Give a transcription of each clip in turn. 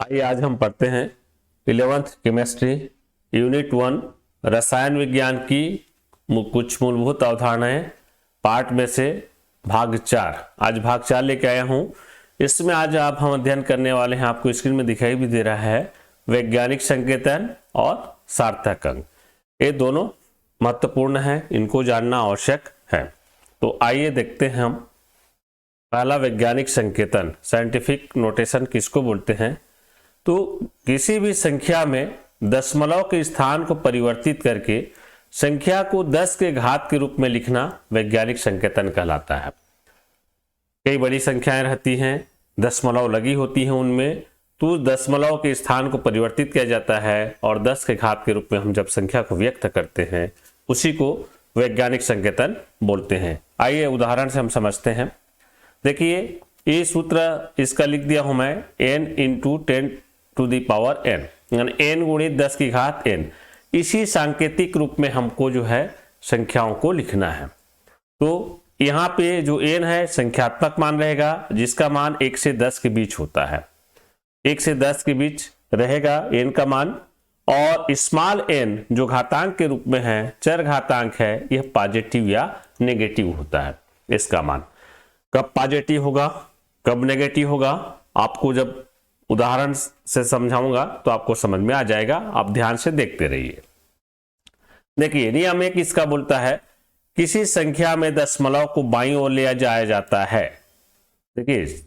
आइए आज हम पढ़ते हैं 11th केमिस्ट्री यूनिट 1 रसायन विज्ञान की कुछ मूलभूत अवधारणाएं पार्ट में से भाग 4। आज भाग 4 लेके आया हूं। इसमें आज हम अध्ययन करने वाले हैं, आपको स्क्रीन में दिखाई भी दे रहा है, वैज्ञानिक संकेतन और सार्थक अंक। ये दोनों महत्वपूर्ण है, इनको जानना आवश्यक है। तो आइए देखते हैं हम। पहला वैज्ञानिक संकेतन, साइंटिफिक नोटेशन किसको बोलते हैं? तो किसी भी संख्या में दशमलव के स्थान को परिवर्तित करके संख्या को 10 के घात के रूप में लिखना वैज्ञानिक संकेतन कहलाता है। कई बड़ी संख्याएं रहती हैं, दशमलव लगी होती हैं उनमें, तो दशमलव के स्थान को परिवर्तित किया जाता है और 10 के घात के रूप में हम जब संख्या को व्यक्त करते हैं उसी को वैज्ञानिक संकेतन बोलते हैं। आइए उदाहरण से हम समझते हैं। देखिए ये सूत्र इसका लिख दिया हूं मैं, n into 10 to the power n, यानी n गुणित 10 की घात n। इसी सांकेतिक रूप में हमको जो है संख्याओं को लिखना है। तो यहाँ पे जो n है संख्यात्मक मान रहेगा, जिसका मान 1 से 10 के बीच होता है। 1 से 10 के बीच रहेगा n का मान, और स्मॉल n जो घातांक के रूप में है, चर घातांक है, यह पॉजिटिव या नेगेटिव होता है। इसका मान कब पॉजिटिव होगा कब नेगेटिव होगा आपको जब उदाहरण से समझाऊंगा तो आपको समझ में आ जाएगा। आप ध्यान से देखते रहिए। देखिए नियम एक इसका बोलता है, किसी संख्या में दशमलव को बाईं ओर ले जाया जाता है। देखिए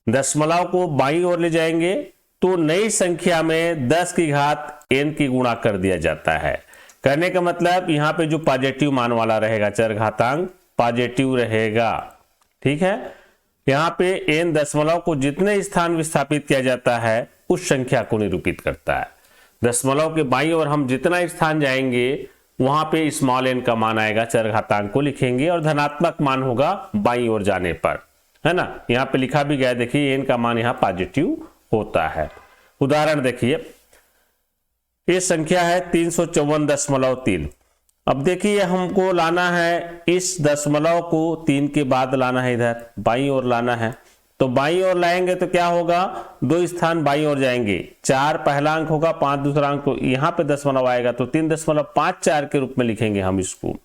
दशमलव को बाईं ओर ले जाएंगे तो नई संख्या में 10 की घात n की गुणा कर दिया जाता है। कहने का मतलब यहाँ पे जो पॉजिटिव मान वाला रहेगा, चर घातांक पॉजिटिव रहेगा। ठीक है, यहाँ पे n दशमलव को जितने स्थान विस्थापित किया जाता है उस संख्या को निरूपित करता है। दशमलव के बाईं ओर हम जितना स्थान जाएंगे वहां पे स्मॉल n का मान आएगा, चर घातांक को लिखेंगे और धनात्मक मान होगा बाईं ओर जाने पर, है ना। यहाँ पे लिखा भी गया, देखिए n का मान यहाँ पॉजिटिव होता है। उदाहरण देखिए, ये संख्या है 354.3। अब देखिए हमको लाना है इस दशमलव को 3 के बाद लाना है, इधर बाईं ओर लाना है। तो बाईं ओर लाएंगे तो क्या होगा, 2 स्थान बाईं ओर जाएंगे, 4 पहला अंक होगा, 5 दूसरा अंक, तो यहाँ पे दशमलव आएगा तो 3.54 के रूप में लिखेंगे हम इसको।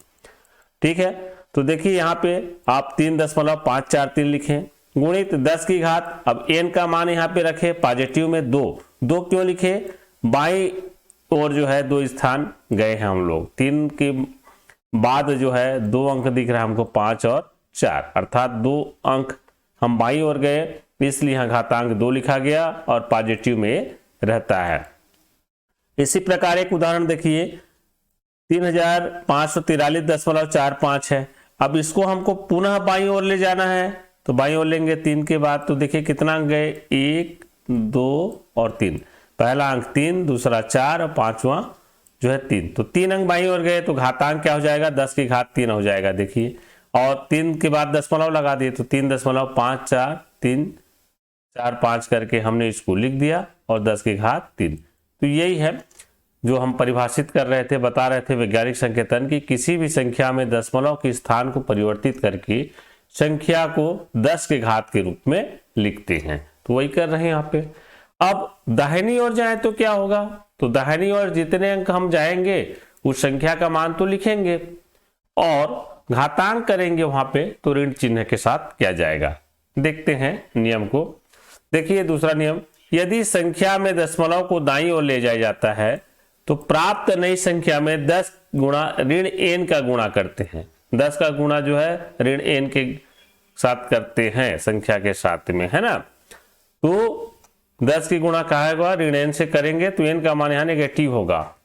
ठीक है, तो देखिए यहाँ पे आप 3.543 लिखें, गुणित 10 की घात। अब n का मान यहाँ पे रखे पॉजिटिव में 2 क्यों लिखे, बाईं और जो है 2 स्थान गए हैं हम लोग। 3 के बाद जो है 2 अंक दिख रहा है हमको, 5 और 4, अर्थात 2 अंक हम बाईं ओर गए, इसलिए यहाँ घातांक 2 लिखा गया और पॉजिटिव में रहता है। इसी प्रकार एक उदाहरण देखिए, 3543.45 है। अब इसको हमको पुनः बाईं ओर ले जाना है, तो बाईं ओर लेंगे 3 के बाद, तो देखिए कितना अंक गए, 1 2 और 3। पहला अंक 3, दूसरा 4 और पांचवा जो है 3, तो 3 अंक बाईं ओर गए तो घातांक क्या हो जाएगा, 10 की घात 3 हो जाएगा। देखिए, और 3 के बाद दशमलव लगा दिए तो 3.54 करके हमने इसको लिख दिया और 10 की घात 3। तो यही है जो हम परिभाषित कर रहे थे, बता रहे थे वैज्ञानिक संकेतन की किसी भी संख्या में दशमलव के स्थान को परिवर्तित करके संख्या को 10 के घात के रूप में लिखते हैं। तो वही कर रहे हैं यहाँ पे। अब दाहिनी ओर जाए तो क्या होगा, तो दाहिनी ओर जितने अंक हम जाएंगे उस संख्या का मान तो लिखेंगे और घातांक करेंगे वहां पे, तो ऋण चिन्ह के साथ किया जाएगा। देखते हैं नियम को। देखिए दूसरा नियम, यदि संख्या में दशमलव को दाईं ओर ले जाया जाता है तो प्राप्त नई संख्या में 10 गुणा ऋण n का गुणा करते हैं। 10 का गुणा जो है ऋण n के साथ करते हैं संख्या के साथ में, है ना। तो 10 की गुणा कहा होगा, ऋण n से करेंगे तो n का मान यहाँ नेगेटिव होगा।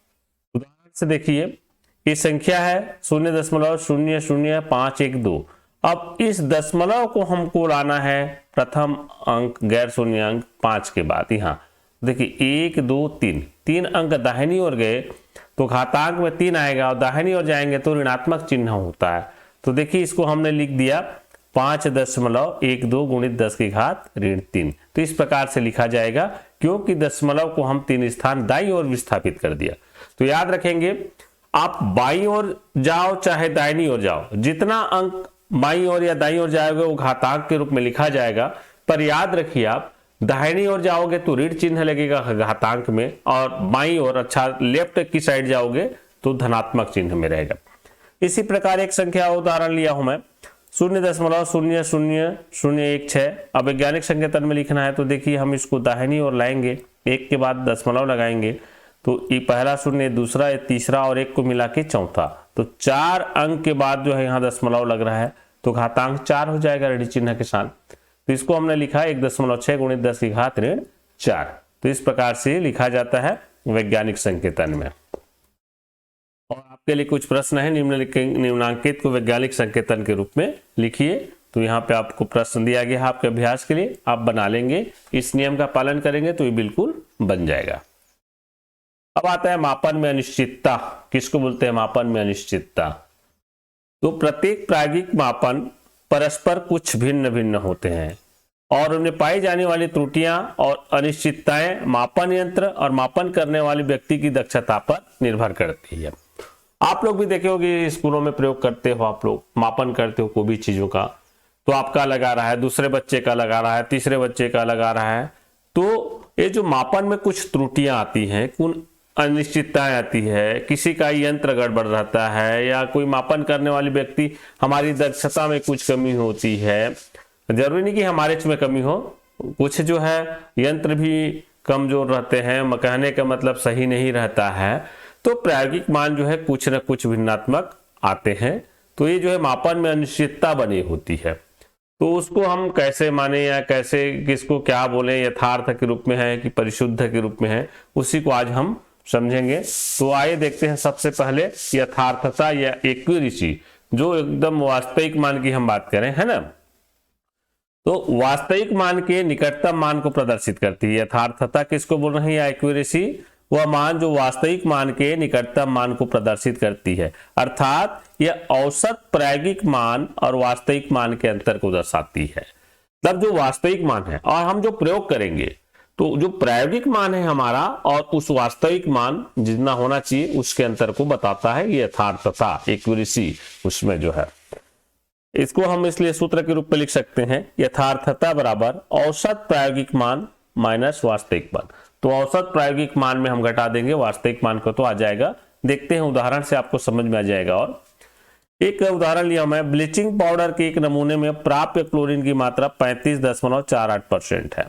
उदाहरण से देखिए, ये संख्या है 0.000512। अब इस दशमलव को हमको लाना है प्रथम अंक गैर शून्य अंक 5 के बाद। यहाँ देखिए 1 2 3 अंक दाहिनी ओर गए तो घातांक में 3 आएगा, और दाहिनी ओर जाएंगे तो ऋणात्मक चिन्ह होता है। तो देखिए इसको हमने लिख दिया 5.12 गुणित 10 की घात ऋण 3। तो इस प्रकार से लिखा जाएगा, क्योंकि दशमलव को हम 3 स्थान दाईं ओर विस्थापित कर दिया। तो याद रखेंगे, आप बाईं ओर जाओ चाहे दाहिनी ओर जाओ, जितना अंक बाईं ओर या दाईं ओर जाएगा वो घातांक के रूप में लिखा जाएगा। पर याद रखिए आप, दाहिनी ओर जाओगे तो ऋण चिन्ह लगेगा घातांक में, और बाईं ओर अच्छा लेफ्ट की साइड जाओगे तो धनात्मक चिन्ह में रहेगा। इसी प्रकार एक संख्या उदाहरण लिया हूं मैं 0.000016। अब वैज्ञानिक संकेतन में लिखना है तो देखिए हम इसको दाहिनी ओर लाएंगे, एक के बाद दशमलव लगाएंगे तो ये पहला शून्य, दूसरा, तीसरा और एक को मिला के चौथा, तो 4 अंक के बाद जो है यहाँ दशमलव लग रहा है तो घातांक 4 हो जाएगा ऋण चिन्ह के साथ। तो इसको हमने लिखा 1.6 × 10 की घात ऋण 4। तो इस प्रकार से लिखा जाता है वैज्ञानिक संकेतन में। और आपके लिए कुछ प्रश्न है, निम्नांकित को वैज्ञानिक संकेतन के रूप में लिखिए। तो यहाँ पे आपको प्रश्न दिया गया है आपके अभ्यास के लिए, आप बना लेंगे, इस नियम का पालन करेंगे तो ये बिल्कुल बन जाएगा। अब आता है मापन में अनिश्चितता। किसको बोलते हैं मापन में अनिश्चितता? तो प्रत्येक प्रायोगिक मापन परस्पर कुछ भिन्न भिन्न होते हैं और उनमें पाई जाने वाली त्रुटियां और अनिश्चितताएं मापन यंत्र और मापन करने वाले व्यक्ति की दक्षता पर निर्भर करती है। आप लोग भी देखे होंगे, स्कूलों में प्रयोग करते हो, आप लोग मापन करते हो कोई भी चीजों का, तो आपका लगा रहा है, दूसरे बच्चे का लगा रहा है, तीसरे बच्चे का लगा रहा है, तो ये जो मापन में कुछ त्रुटियां आती हैं, कुछ अनिश्चितताएं आती है, किसी का यंत्र गड़बड़ रहता है या कोई मापन करने वाली व्यक्ति हमारी दक्षता में कुछ कमी होती है। जरूरी नहीं कि हमारे में कमी हो, कुछ जो है यंत्र भी कमजोर रहते हैं, कहने का मतलब सही नहीं रहता है, तो प्रायोगिक मान जो है कुछ न कुछ भिन्नात्मक आते हैं। तो ये जो है मापन में अनिश्चितता बनी होती है, तो उसको हम कैसे माने या कैसे किसको क्या बोले, यथार्थ के रूप में है कि परिशुद्ध के रूप में है, उसी को आज हम समझेंगे। तो आइए देखते हैं सबसे पहले यथार्थता या एक्यूरेसी, जो एकदम वास्तविक मान की हम बात करें, है ना। तो वास्तविक मान के निकटतम मान को प्रदर्शित करती है यथार्थता। किसको बोल रहे हैं या एक्यूरेसी? वह मान जो वास्तविक मान के निकटतम मान को प्रदर्शित करती है, अर्थात यह औसत प्रायोगिक मान और वास्तविक मान के अंतर को दर्शाती है। तब जो वास्तविक मान है और हम जो प्रयोग करेंगे, तो जो प्रायोगिक मान है हमारा और उस वास्तविक मान जितना होना चाहिए उसके अंतर को बताता है ये यथार्थता, एक्यूरेसी उसमें जो है। इसको हम इसलिए सूत्र के रूप में लिख सकते हैं यथार्थता बराबर औसत प्रायोगिक मान माइनस वास्तविक मान। तो औसत प्रायोगिक मान में हम घटा देंगे वास्तविक मान को, तो आ जाएगा। देखते हैं उदाहरण से आपको समझ में आ जाएगा। और एक उदाहरण लिया मैं, ब्लीचिंग पाउडर के एक नमूने में प्राप्त क्लोरीन की मात्रा 35.48% है।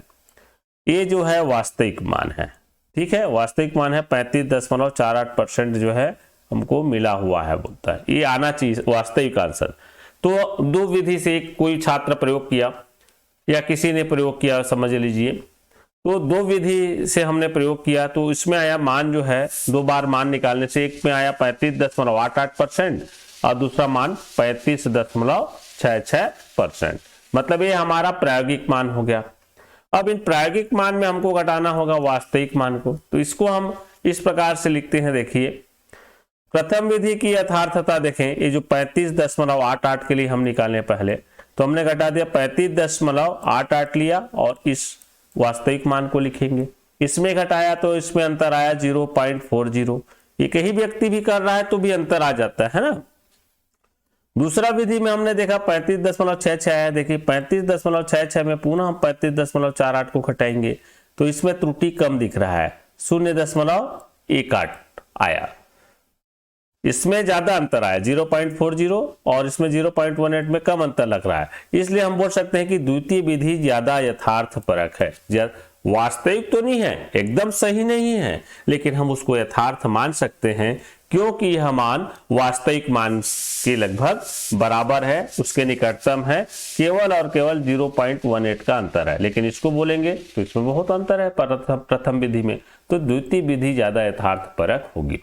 ये जो है वास्तविक मान है, ठीक है, वास्तविक मान है 35.48% जो है हमको मिला हुआ है, बोलता है ये आना चाहिए वास्तविक आंसर। तो दो विधि से एक कोई छात्र प्रयोग किया या किसी ने प्रयोग किया, समझ लीजिए। तो दो विधि से हमने प्रयोग किया, तो इसमें आया मान जो है, दो बार मान निकालने से एक में आया 35.88% और दूसरा मान 35.66%। मतलब ये हमारा प्रायोगिक मान हो गया। अब इन प्रायोगिक मान में हमको घटाना होगा वास्तविक मान को, तो इसको हम इस प्रकार से लिखते हैं। देखिए प्रथम विधि की यथार्थता देखें, ये जो 35.88 के लिए हम निकालें पहले, तो हमने घटा दिया 35.88 लिया और इस वास्तविक मान को लिखेंगे। इसमें घटाया तो इसमें अंतर आया 0.40। ये कहीं व्यक्ति भी कर रहा है तो भी अंतर आ जाता है ना। दूसरा विधि में हमने देखा 35.66 है। देखिए 35.66 में पुनः हम 35.48 को घटाएंगे तो इसमें त्रुटि कम दिख रहा है, 0.18 आया। इसमें ज्यादा अंतर आया 0.40 और इसमें 0.18 में कम अंतर लग रहा है। इसलिए हम बोल सकते हैं कि द्वितीय विधि ज्यादा यथार्थपरक है। वास्तविक तो नहीं है, एकदम सही नहीं है, लेकिन हम उसको यथार्थ मान सकते हैं क्योंकि यह मान वास्तविक मान के लगभग बराबर है, उसके निकटतम है, केवल और केवल 0.18 का अंतर है। लेकिन इसको बोलेंगे तो इसमें बहुत अंतर है प्रथम विधि में, तो द्वितीय विधि ज्यादा यथार्थपरक होगी।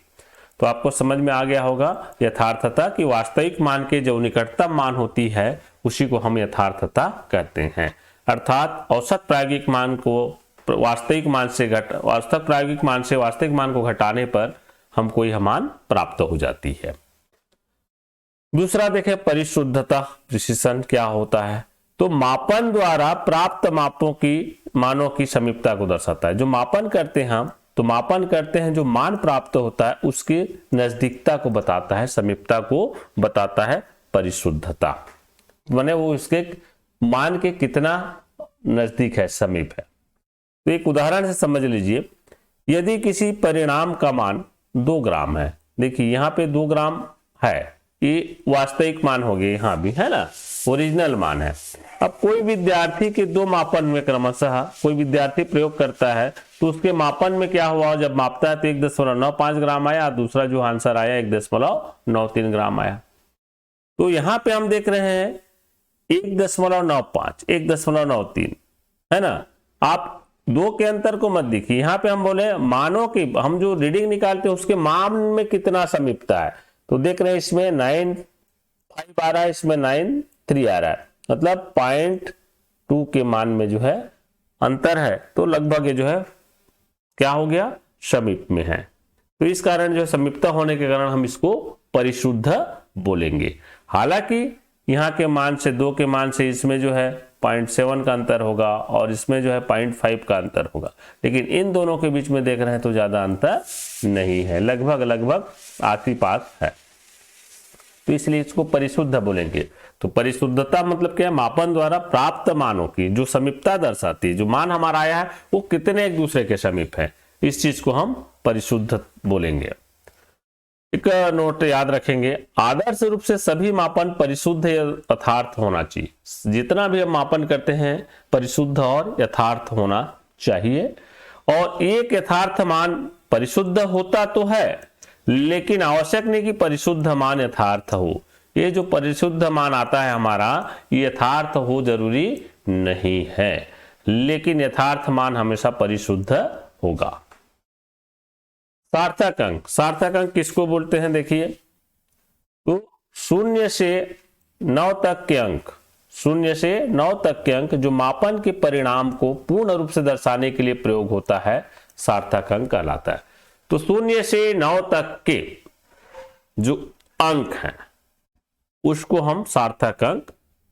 तो आपको समझ में आ गया होगा यथार्थता की वास्तविक मान के जो निकटतम मान होती है उसी को हम यथार्थता कहते हैं। अर्थात औसत प्रायोगिक मान को वास्तविक मान से औसत प्रायोगिक मान से वास्तविक मान को घटाने पर हमको यह मान प्राप्त हो जाती है। दूसरा देखें परिशुद्धता, प्रिसिशन क्या होता है। तो मापन द्वारा प्राप्त मानों की समीपता को दर्शाता है। जो मापन करते हैं हम, तो मापन करते हैं, जो मान प्राप्त होता है उसकी नजदीकता को बताता है, समीपता को बताता है परिशुद्धता। माने वो उसके मान के कितना नजदीक है, समीप है। तो एक उदाहरण से समझ लीजिए, यदि किसी परिणाम का मान 2 ग्राम है, देखिए यहाँ पे 2 ग्राम है, ये वास्तविक मान हो गए, यहाँ भी है ना, ओरिजिनल मान है। अब कोई विद्यार्थी के 2 मापन में क्रमशः कोई विद्यार्थी प्रयोग करता है, तो उसके मापन में क्या हुआ, जब मापता है तो 1.95 ग्राम आया, दूसरा जो आंसर आया 1.93 ग्राम आया। तो यहाँ पे हम देख रहे हैं 1.95, 1.93, है ना। आप 2 के अंतर को मत देखिए, यहाँ पे हम बोले मानो कि हम जो रीडिंग निकालते हैं उसके मान में कितना समीपता है, तो देख रहे हैं इसमें 9.5 आ रहा है, इसमें 9.3 आ रहा है, मतलब 0.2 के मान में जो है अंतर है, तो लगभग ये जो है क्या हो गया, समीप में है। तो इस कारण जो है समीपता होने के कारण हम इसको परिशुद्ध बोलेंगे। हालांकि यहाँ के मान से 2 के मान से इसमें जो है 0.7 का अंतर होगा और इसमें जो है 0.5 का अंतर होगा, लेकिन इन दोनों के बीच में देख रहे हैं तो ज्यादा अंतर नहीं है, लगभग लगभग आखिरी पास है, तो इसलिए इसको परिशुद्ध बोलेंगे। तो परिशुद्धता मतलब क्या है, मापन द्वारा प्राप्त मानों की जो समीपता दर्शाती है, जो मान हमारा आया है वो कितने एक दूसरे के समीप है, इस चीज को हम परिशुद्ध बोलेंगे। एक नोट याद रखेंगे, आदर्श रूप से सभी मापन परिशुद्ध या यथार्थ होना चाहिए। जितना भी हम मापन करते हैं परिशुद्ध और यथार्थ होना चाहिए, और एक यथार्थ मान परिशुद्ध होता तो है, लेकिन आवश्यक नहीं कि परिशुद्ध मान यथार्थ हो। ये जो परिशुद्ध मान आता है हमारा, ये यथार्थ हो जरूरी नहीं है, लेकिन यथार्थ मान हमेशा परिशुद्ध होगा। सार्थक अंक, सार्थक अंक किसको बोलते हैं, देखिए तो 0 से 9 तक के अंक, 0 से 9 तक के अंक जो मापन के परिणाम को पूर्ण रूप से दर्शाने के लिए प्रयोग होता है, सार्थक अंक कहलाता है। तो 0 से 9 तक के जो अंक हैं उसको हम सार्थक अंक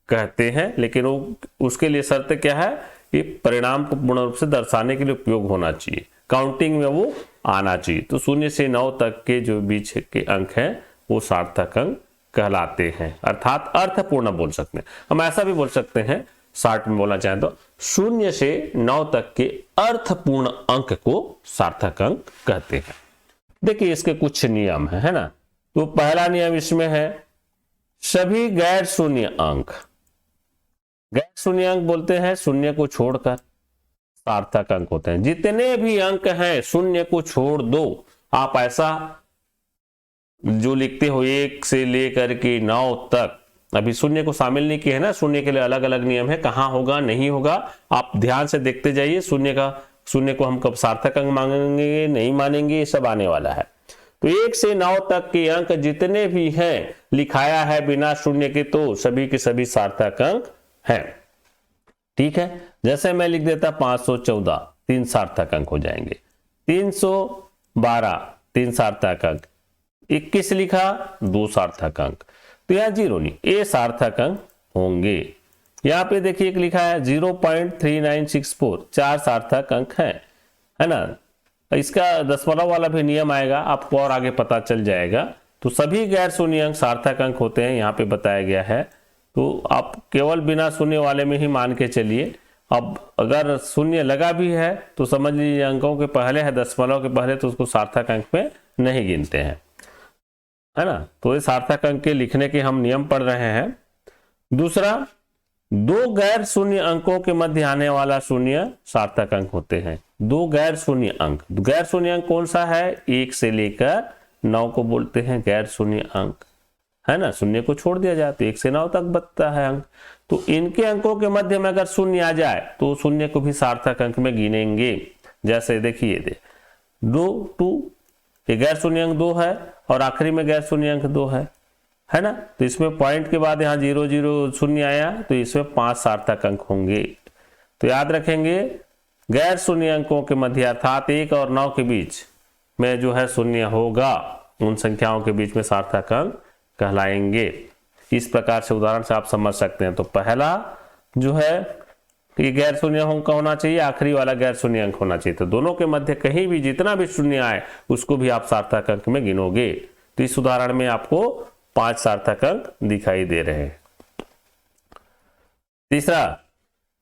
कहते हैं, लेकिन वो उसके लिए शर्त क्या है, ये परिणाम को पूर्ण रूप से दर्शाने के लिए उपयोग होना चाहिए, काउंटिंग में वो आना चाहिए। तो 0 से 9 तक के जो बीच के अंक हैं वो सार्थक अंक कहलाते हैं, अर्थात अर्थपूर्ण बोल सकते हैं। हम ऐसा भी बोल सकते हैं, शार्ट में बोलना चाहें तो 0 से 9 तक के अर्थपूर्ण अंक को सार्थक अंक कहते हैं। देखिए इसके कुछ नियम है ना। तो पहला नियम इसमें है, सभी गैर शून्य अंक, गैर शून्य अंक बोलते हैं शून्य को छोड़कर, सार्थक अंक होते हैं। जितने भी अंक हैं शून्य को छोड़ दो, आप ऐसा जो लिखते हो 1 से लेकर के 9 तक, अभी शून्य को शामिल नहीं किया है ना, शून्य के लिए अलग अलग नियम है, कहां होगा नहीं होगा आप ध्यान से देखते जाइए। शून्य को हम कब सार्थक अंक मानेंगे नहीं मानेंगे, ये सब आने वाला है। तो 1 से 9 तक के अंक जितने भी हैं लिखाया है बिना शून्य के, तो सभी के सभी सार्थक अंक हैं, ठीक है। जैसे मैं लिख देता 514, 3 सार्थक अंक हो जाएंगे। 312, 3 सार्थक अंक। 21 लिखा, 2 सार्थक अंक। तो यहां 0 नहीं, ये सार्थक अंक होंगे। यहाँ पे देखिए एक लिखा है 0.3964, 4 सार्थक अंक है ना। इसका दशमलव वाला भी नियम आएगा, आपको और आगे पता चल जाएगा। तो सभी गैर शून्य अंक सार्थक अंक होते हैं, यहाँ पे बताया गया है। तो आप केवल बिना शून्य वाले में ही मान के चलिए। अब अगर शून्य लगा भी है तो समझ लीजिए अंकों के पहले है, दशमलव के पहले, तो उसको सार्थक अंक में नहीं गिनते हैं, है ना। तो ये सार्थक अंक के लिखने के हम नियम पढ़ रहे हैं। दूसरा, 2 गैर शून्य अंकों के मध्य आने वाला शून्य सार्थक अंक होते हैं। 2 गैर शून्य अंक, गैर शून्य अंक कौन सा है, 1 से लेकर 9 को बोलते हैं गैर शून्य अंक, है ना। शून्य को छोड़ दिया जाए तो 1 से 9 तक बचता है अंक। तो इनके अंकों के मध्य में अगर शून्य आ जाए तो शून्य को भी सार्थक अंक में गिनेंगे। जैसे देखिए 2, ये गैर शून्य अंक 2 है और आखिरी में गैर शून्य अंक 2 है ना। तो इसमें पॉइंट के बाद यहाँ 0 0 शून्य आया, तो इसमें 5 सार्थक अंक होंगे। तो याद रखेंगे गैर शून्य अंकों के मध्य अर्थात 1 और 9 के बीच में जो है शून्य होगा, उन संख्याओं के बीच में सार्थक अंक कहलाएंगे। इस प्रकार से उदाहरण से आप समझ सकते हैं। तो पहला जो है ये गैर शून्य अंक होना चाहिए, आखिरी वाला गैर शून्य अंक होना चाहिए। तो दोनों के मध्य कहीं भी जितना भी शून्य आए उसको भी आप सार्थक अंक में गिनोगे। तो इस उदाहरण में आपको 5 सार्थक अंक दिखाई दे रहे हैं। तीसरा,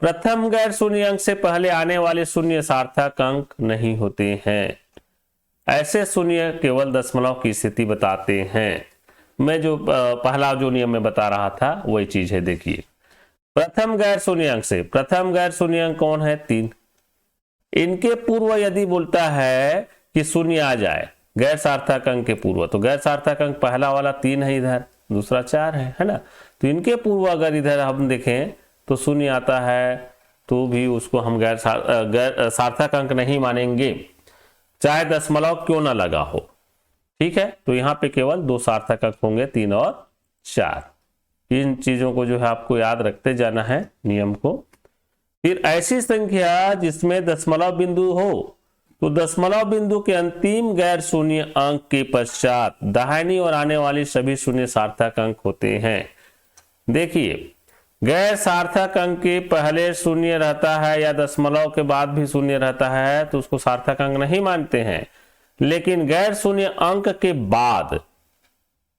प्रथम गैर शून्य अंक से पहले आने वाले शून्य सार्थक अंक नहीं होते हैं। ऐसे शून्य केवल दशमलव की स्थिति बताते हैं। मैं जो पहला जो नियम में बता रहा था वही चीज है। देखिए, प्रथम गैर शून्य अंक से, प्रथम गैर शून्य अंक कौन है? 3। इनके पूर्व यदि बोलता है कि शून्य आ जाए गैर सार्थक अंक के पूर्व, तो गैर सार्थक अंक पहला वाला 3 है, इधर दूसरा 4 है ना। तो इनके पूर्व अगर इधर हम देखें तो शून्य आता है तो भी उसको हम गैर सार्थक अंक नहीं मानेंगे, चाहे दशमलव क्यों ना लगा हो। ठीक है, तो यहाँ पे केवल 2 सार्थक अंक होंगे, 3 और 4। इन चीजों को जो है आपको याद रखते जाना है नियम को। फिर ऐसी संख्या जिसमें दशमलव बिंदु हो, तो दशमलव बिंदु के अंतिम गैर शून्य अंक के पश्चात दाहिनी ओर आने वाली सभी शून्य सार्थक अंक होते हैं। देखिए, गैर सार्थक अंक के पहले शून्य रहता है या दशमलव के बाद भी शून्य रहता है तो उसको सार्थक अंक नहीं मानते हैं। लेकिन गैर शून्य अंक के बाद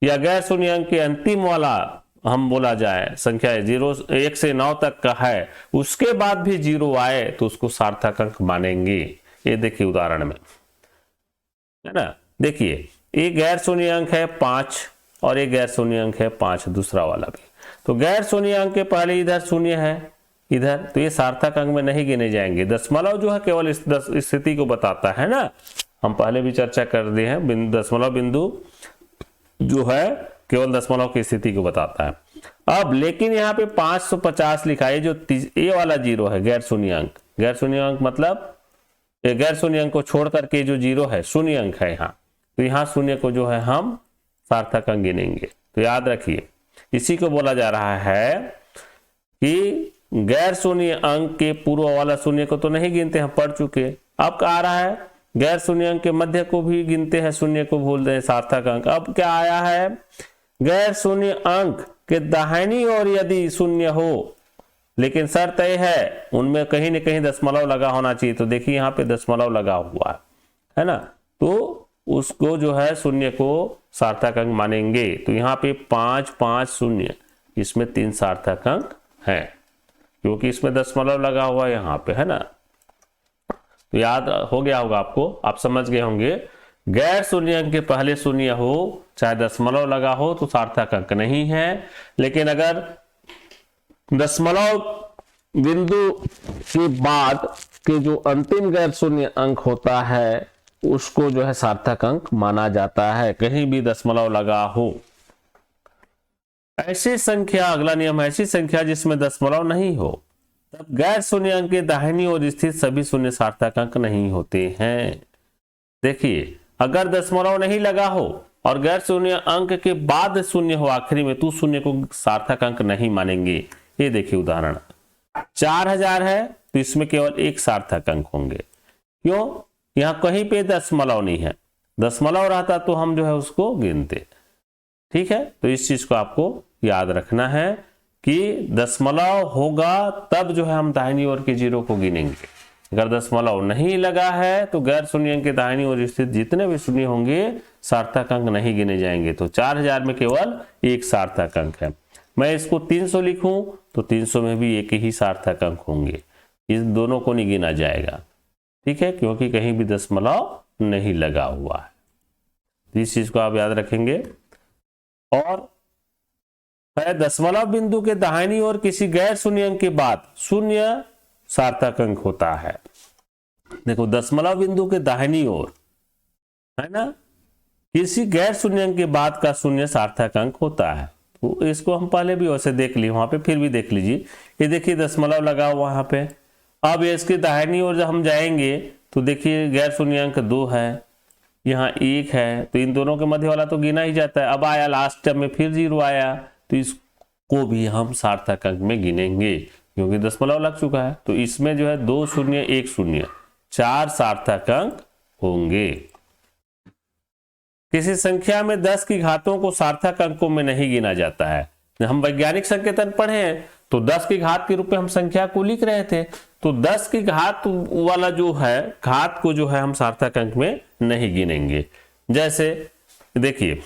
या गैर शून्य अंक के अंतिम वाला हम बोला जाए संख्या 1 से 9 तक का है, उसके बाद भी 0 आए तो उसको सार्थक अंक मानेंगे। ये देखिए उदाहरण में, है ना। देखिए, एक गैर शून्य अंक है 5 और एक गैर शून्य अंक है 5, दूसरा वाला भी। तो गैर शून्य अंक के पहले इधर शून्य है इधर, तो ये सार्थक अंक में नहीं गिने जाएंगे। दशमलव जो है केवल इस स्थिति को बताता है ना, हम पहले भी चर्चा कर दिए हैं। दशमलव बिंदु जो है केवल दशमलव की स्थिति को बताता है। अब लेकिन यहाँ पे 550 लिखा है, जो ये वाला 0 है गैर शून्य अंक। गैर शून्य अंक मतलब गैर शून्य अंक को छोड़ करके जो 0 है शून्य अंक है यहाँ, तो यहाँ शून्य को जो है हम सार्थक अंक गिनेंगे। तो याद रखिए, इसी को बोला जा रहा है कि गैर शून्य अंक के पूर्व वाला शून्य को तो नहीं गिनते, हम पढ़ चुके। अब क्या आ रहा है? गैर शून्य अंक के मध्य को भी गिनते हैं, शून्य को भूल दें सार्थक अंक। अब क्या आया है? गैर शून्य अंक के दाहिनी ओर यदि शून्य हो, लेकिन शर्त यह है उनमें कहीं न कहीं दशमलव लगा होना चाहिए। तो देखिए यहाँ पे दशमलव लगा हुआ है ना, तो उसको जो है शून्य को सार्थक अंक मानेंगे। तो यहाँ पे 5 5 0, इसमें 3 सार्थक अंक है क्योंकि इसमें दशमलव लगा हुआ है यहाँ पे, है ना। तो याद हो गया होगा आपको, आप समझ गए होंगे। गैर शून्य अंक के पहले शून्य हो, चाहे दशमलव लगा हो, तो सार्थक अंक नहीं है। लेकिन अगर दशमलव बिंदु के बाद के जो अंतिम गैर शून्य अंक होता है उसको जो है सार्थक अंक माना जाता है, कहीं भी दशमलव लगा हो। ऐसी संख्या, अगला नियम, ऐसी संख्या जिसमें दशमलव नहीं हो तब गैर शून्य अंक के दाहिनी ओर स्थित सभी शून्य सार्थक अंक नहीं होते हैं। देखिए, अगर दशमलव नहीं लगा हो और गैर शून्य अंक के बाद शून्य हो आखिरी में, तो शून्य को सार्थक अंक नहीं मानेंगे। ये देखिए उदाहरण, 4000 है तो इसमें केवल 1 सार्थक अंक होंगे। क्यों? यहाँ कहीं पे दशमलव नहीं है, दशमलव रहता तो हम जो है उसको गिनते। ठीक है, तो इस चीज को आपको याद रखना है कि दशमलव होगा तब जो है हम दाहिनी ओर के 0 को गिनेंगे। अगर दशमलव नहीं लगा है तो गैर शून्य अंक के दाहिनी ओर स्थित जितने भी शून्य होंगे सार्थक अंक नहीं गिने जाएंगे। तो 4000 में केवल 1 सार्थक अंक है। मैं इसको 300 लिखूं तो 300 में भी 1 ही सार्थक अंक होंगे, इस दोनों को नहीं गिना जाएगा। ठीक है, क्योंकि कहीं भी दशमलव नहीं लगा हुआ है। इस चीज को आप याद रखेंगे। और दशमलव बिंदु के दाहिनी ओर किसी गैर शून्य अंक के बाद शून्य सार्थक अंक होता है। देखो, दशमलव बिंदु के दाहिनी ओर, है ना, किसी गैर शून्य अंक के बाद का शून्य सार्थक अंक होता है। तो इसको हम पहले भी वैसे देख लिए, वहां पे फिर भी देख लीजिए। ये देखिए दशमलव लगा हुआ वहां पे। अब इसके दाहिनी ओर जब हम जाएंगे तो देखिए गैर शून्य अंक 2 है, यहाँ 1 है, तो इन दोनों के मध्य वाला तो गिना ही जाता है। अब आया लास्ट में फिर 0 आया, तो इसको भी हम सार्थक अंक में गिनेंगे क्योंकि दशमलव लग चुका है। तो इसमें जो है 2 0 1 0, 4 सार्थक अंक होंगे। किसी संख्या में 10 की घातों को सार्थक अंकों में नहीं गिना जाता है। हम वैज्ञानिक संकेतन पढ़े हैं तो 10 की घात के रूप में हम संख्या को लिख रहे थे, तो 10 की घात वाला जो है घात को जो है हम सार्थक अंक में नहीं गिनेंगे। जैसे देखिए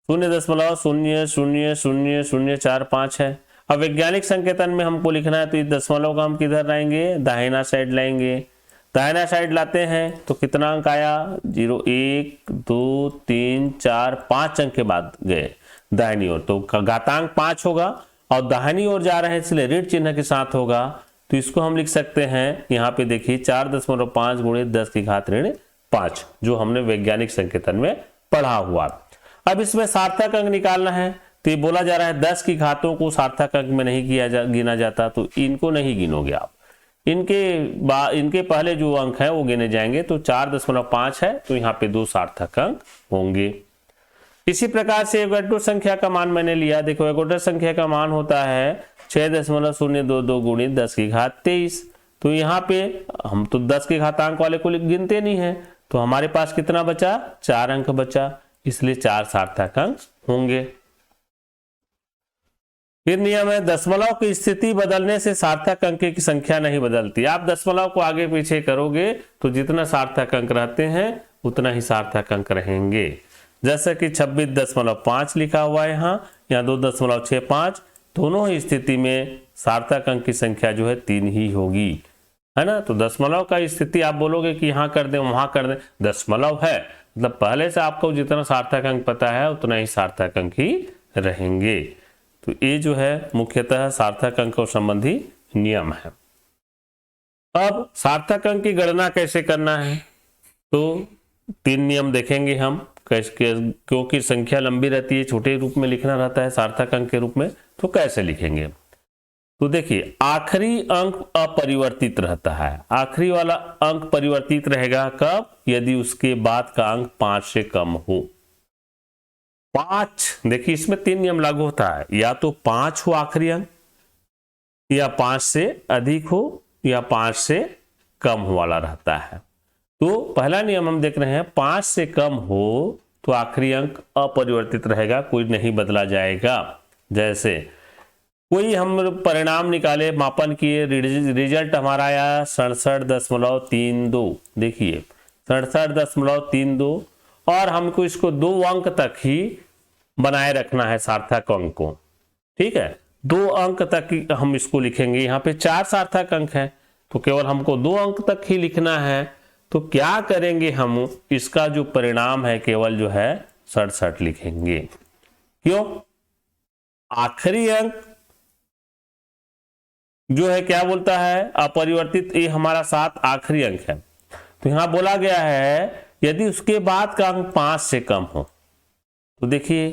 0.00000045 है, अब वैज्ञानिक संकेतन में हमको लिखना है तो इस दशमलव का हम किधर लाएंगे, दाहिना साइड लाएंगे। दाहिना साइड लाते हैं तो कितना अंक आया, 0 1 2 3 4 5 अंक के बाद गए दाहिनी ओर, तो घातांक 5 होगा और दाहिनी ओर जा रहे हैं इसलिए ऋण चिन्ह के साथ होगा। तो इसको हम लिख सकते हैं, यहाँ पे देखिए 4.5 गुणे 10 की घात ऋण 5, जो हमने वैज्ञानिक संकेतन में पढ़ा हुआ। अब इसमें सार्थक अंक निकालना है, तो ये बोला जा रहा है 10 की घातों को सार्थक अंक में नहीं गिना जाता, तो इनको नहीं गिनोगे आप, इनके पहले जो अंक है वो गिने जाएंगे। तो 4.5 है तो यहाँ पे 2 सार्थक अंक होंगे। इसी प्रकार से एवोगैड्रो संख्या का मान मैंने लिया, देखो एवोगैड्रो संख्या का मान होता है 6.022 गुणित 10 की घात 23। तो यहाँ पे हम तो 10 के घातांक वाले को गिनते नहीं है, तो हमारे पास कितना बचा, 4 अंक बचा, इसलिए 4 सार्थक अंक होंगे। फिर नियम है, दशमलव की स्थिति बदलने से सार्थक अंक की संख्या नहीं बदलती। आप दशमलव को आगे पीछे करोगे तो जितना सार्थक अंक रहते हैं उतना ही सार्थक अंक रहेंगे। जैसे कि 26.5 लिखा हुआ है यहाँ 2.65, दोनों ही स्थिति में सार्थक अंक की संख्या जो है 3 ही होगी, है ना। तो दशमलव का स्थिति आप बोलोगे कि यहाँ कर दें वहां कर दें, दशमलव है मतलब पहले से आपको जितना सार्थक अंक पता है उतना ही सार्थक अंक ही रहेंगे। तो ये जो है मुख्यतः सार्थक अंक संबंधी नियम है। अब सार्थक अंक की गणना कैसे करना है, तो 3 नियम देखेंगे हम, क्योंकि संख्या लंबी रहती है, छोटे रूप में लिखना रहता है सार्थक अंक के रूप में, तो कैसे लिखेंगे। तो देखिए आखिरी अंक अपरिवर्तित रहता है, आखिरी वाला अंक परिवर्तित रहेगा कब, यदि उसके बाद का अंक 5 से कम हो। 5, देखिए इसमें 3 नियम लागू होता है, या तो 5 हो आखिरी अंक, या 5 से अधिक हो, या 5 से कम हो वाला रहता है। तो पहला नियम हम देख रहे हैं, 5 से कम हो तो आखिरी अंक अपरिवर्तित रहेगा, कोई नहीं बदला जाएगा। जैसे कोई हम परिणाम निकाले, मापन किए, रिजल्ट हमारा आया 67.32, देखिए 67.32, और हमको इसको 2 अंक तक ही बनाए रखना है सार्थक अंक को, ठीक है। 2 अंक तक हम इसको लिखेंगे, यहाँ पे 4 सार्थक अंक है तो केवल हमको 2 अंक तक ही लिखना है। तो क्या करेंगे हम, इसका जो परिणाम है केवल जो है 67 लिखेंगे। क्यों, आखिरी अंक जो है क्या बोलता है, अपरिवर्तित, ये हमारा 7 आखिरी अंक है। तो यहां बोला गया है यदि उसके बाद का अंक 5 से कम हो, तो देखिए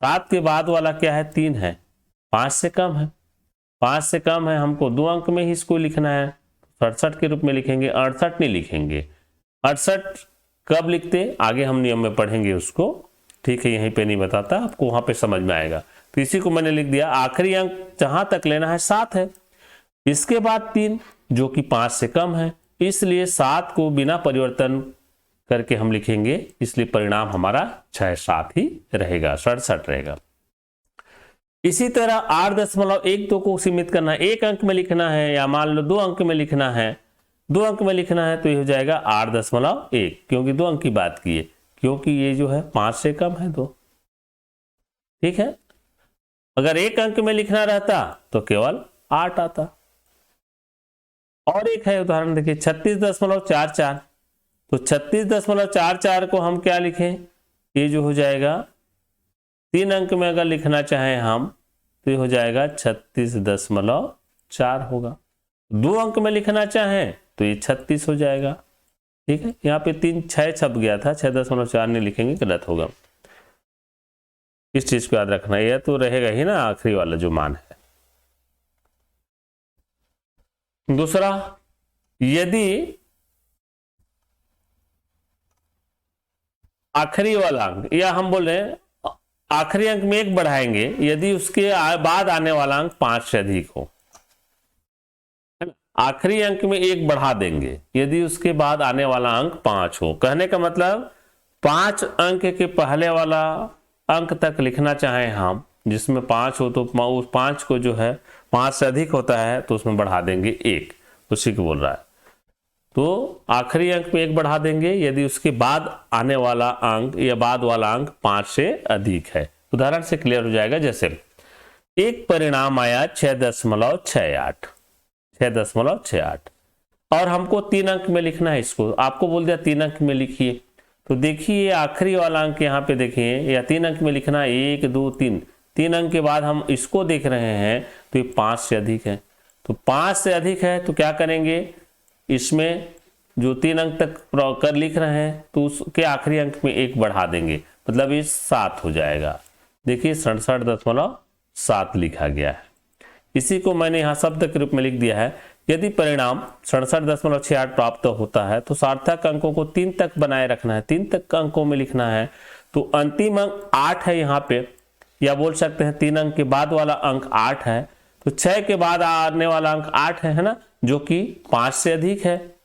7 के बाद वाला क्या है, 3 है, 5 से कम है, 5 से कम है, हमको 2 अंक में ही इसको लिखना है, 67 के रूप में लिखेंगे, 68 नहीं लिखेंगे। 68 कब लिखते, आगे हम नियम में पढ़ेंगे उसको, ठीक है, यहीं पे नहीं बताता, आपको वहां पे समझ में आएगा। तो इसी को मैंने लिख दिया, आखिरी अंक जहां तक लेना है 7 है, इसके बाद 3 जो कि 5 से कम है, इसलिए 7 को बिना परिवर्तन करके हम लिखेंगे, इसलिए परिणाम हमारा 6-7 ही रहेगा, 67 रहेगा। इसी तरह 8.12 को सीमित करना है, 1 अंक में लिखना है, या मान लो 2 अंक में लिखना है, 2 अंक में लिखना है, तो ये हो जाएगा 8.1, क्योंकि 2 अंक की बात की है, क्योंकि ये जो है 5 से कम है 2, ठीक है। अगर 1 अंक में लिखना रहता तो केवल 8 आता। और एक है उदाहरण देखिए 36.44, तो 36.44 को हम क्या लिखें, ये जो हो जाएगा 3 अंक में अगर लिखना चाहें हम तो ये हो जाएगा 36.4 होगा। 2 अंक में लिखना चाहें तो ये 36 हो जाएगा, ठीक है। यहाँ पे 6 छप गया था, 6.4 नहीं लिखेंगे, गलत होगा। इस चीज को याद रखना, यह तो रहेगा ही ना आखिरी वाला जो मान है। दूसरा, यदि आखिरी वाला अंक, या हम बोल रहे हैं आखिरी अंक में 1 बढ़ाएंगे यदि उसके बाद आने वाला अंक 5 से अधिक हो, है ना। आखिरी अंक में 1 बढ़ा देंगे यदि उसके बाद आने वाला अंक 5 हो। कहने का मतलब 5 अंक के पहले वाला अंक तक लिखना चाहें हम, जिसमें 5 हो तो उस 5 को जो है 5 से अधिक होता है तो उसमें बढ़ा देंगे 1, उसी को बोल रहा है। तो आखिरी अंक में 1 बढ़ा देंगे यदि उसके बाद आने वाला अंक या बाद वाला अंक 5 से अधिक है। उदाहरण से क्लियर हो जाएगा, जैसे एक परिणाम आया 6.68, 6.68, और हमको 3 अंक में लिखना है इसको। आपको बोल दिया 3 अंक में लिखिए, तो देखिए आखिरी वाला अंक यहाँ पे देखिए, या 3 अंक में लिखना है, 1 2 3, 3 अंक के बाद हम इसको देख रहे हैं तो ये 5 से अधिक है। तो 5 से अधिक है तो क्या करेंगे, इसमें जो 3 अंक तक कर लिख रहे हैं तो उसके आखिरी अंक में 1 बढ़ा देंगे, मतलब ये 7 हो जाएगा। देखिए 67.7 लिखा गया है। इसी को मैंने यहाँ शब्द के रूप में लिख दिया है। यदि परिणाम 67.68 प्राप्त होता है तो सार्थक अंकों को 3 तक बनाए रखना है, 3 तक अंकों में लिखना है। तो अंतिम अंक 8 है यहाँ पे, या बोल सकते हैं 3 अंक के बाद वाला अंक 8 है, तो 6 के बाद आने वाला अंक 8 है ना, जो कि 5 से अधिक है।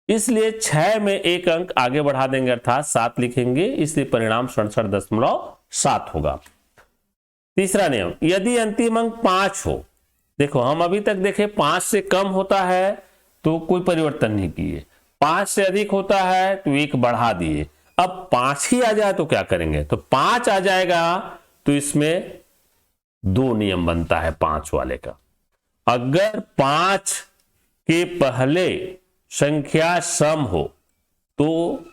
इसलिए 6 में 1 अंक आगे बढ़ा देंगे, अर्थात 7 लिखेंगे, इसलिए परिणाम 67.7 होगा। तीसरा नियम, यदि अंतिम अंक 5 हो, देखो हम अभी तक देखे 5 से कम होता है तो कोई परिवर्तन नहीं किए, 5 से अधिक होता है तो 1 बढ़ा दिए। अब 5 ही आ जाए तो क्या करेंगे, तो 5 आ जाएगा तो इसमें 2 नियम बनता है 5 वाले का। अगर 5 के पहले संख्या सम हो तो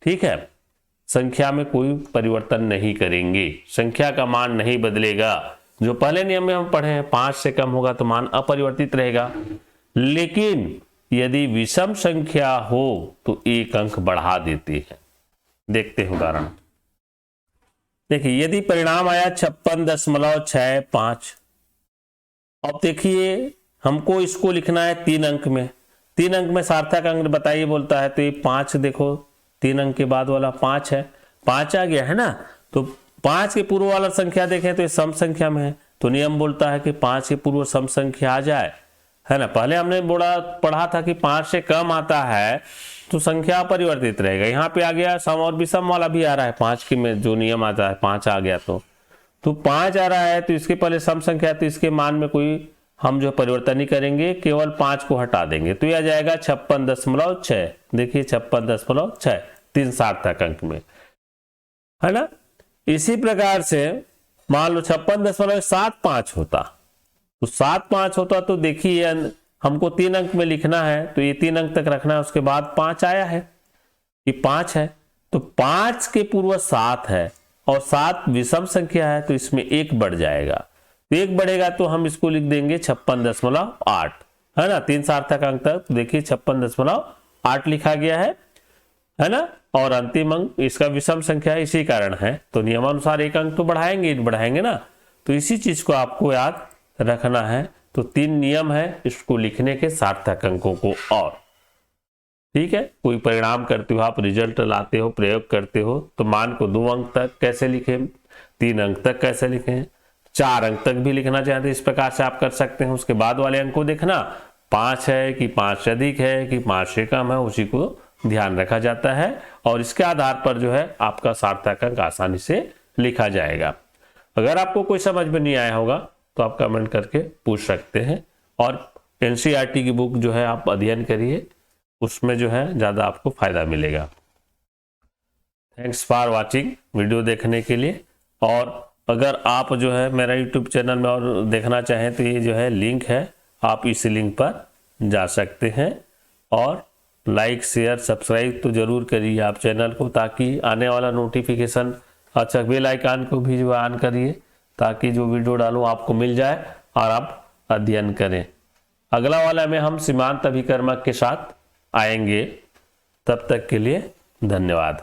ठीक है, संख्या में कोई परिवर्तन नहीं करेंगे, संख्या का मान नहीं बदलेगा। जो पहले नियम में हम पढ़े हैं 5 से कम होगा तो मान अपरिवर्तित रहेगा। लेकिन यदि विषम संख्या हो तो 1 अंक बढ़ा देते हैं। देखते हैं उदाहरण। देखिए यदि परिणाम आया 56.65, अब देखिए हमको इसको लिखना है 3 अंक में, 3 अंक में सार्थक अंक बताइए बोलता है, तो ये 5, देखो 3 अंक के बाद वाला 5 है, 5 आ गया है ना। तो 5 के पूर्व वाला संख्या देखें तो ये सम संख्या में है, तो नियम बोलता है कि 5 के पूर्व सम संख्या आ जाए, है ना। पहले हमने पढ़ा था कि 5 से कम आता है तो संख्या परिवर्तित रहेगा। यहाँ पे आ गया सम और विषम वाला भी आ रहा है, 5 की में जो नियम आता है 5 आ गया तो 5 आ रहा है, तो इसके पहले सम संख्या, तो इसके मान में कोई हम जो परिवर्तन नहीं करेंगे, केवल 5 को हटा देंगे, तो यह आ जाएगा 56.6। देखिए 56.6, 3 सार्थक अंक में, है ना। इसी प्रकार से मान लो 56.75 होता, तो 75 होता तो देखिए हमको 3 अंक में लिखना है, तो ये 3 अंक तक रखना है, उसके बाद 5 आया है, ये 5 है, तो 5 के पूर्व 7 है और 7 विषम संख्या है, तो इसमें 1 बढ़ जाएगा, तो 1 बढ़ेगा तो हम इसको लिख देंगे 56.8, है ना। 3 सार्थक अंक तक देखिए 56.8 लिखा गया है ना। और अंतिम अंक इसका विषम संख्या इसी कारण है, तो नियमानुसार 1 अंक तो बढ़ाएंगे ना। तो इसी चीज को आपको याद रखना है। तो 3 नियम है इसको लिखने के सार्थक अंकों को। और ठीक है, कोई परिणाम करते हो आप, रिजल्ट लाते हो, प्रयोग करते हो, तो मान को 2 अंक तक कैसे लिखें, 3 अंक तक कैसे लिखें, 4 अंक तक भी लिखना चाहते इस प्रकार से आप कर सकते हैं। उसके बाद वाले अंक को देखना 5 है कि 5 से अधिक है कि 5 से कम है, उसी को ध्यान रखा जाता है और इसके आधार पर जो है आपका सार्थक अंक आसानी से लिखा जाएगा। अगर आपको कोई समझ में नहीं आया होगा तो आप कमेंट करके पूछ सकते हैं। और एनसीईआरटी की बुक जो है आप अध्ययन करिए, उसमें जो है ज़्यादा आपको फायदा मिलेगा। थैंक्स फॉर वाचिंग, वीडियो देखने के लिए। और अगर आप जो है मेरा यूट्यूब चैनल में और देखना चाहें तो ये जो है लिंक है, आप इस लिंक पर जा सकते हैं। और लाइक शेयर सब्सक्राइब तो जरूर करिए आप चैनल को, ताकि आने वाला नोटिफिकेशन, अच्छा बेल आइकन को भी जो ऑन करिए, ताकि जो वीडियो डालूं आपको मिल जाए और आप अध्ययन करें। अगला वाला में हम सीमांत अभिकर्मक के साथ आएंगे, तब तक के लिए धन्यवाद।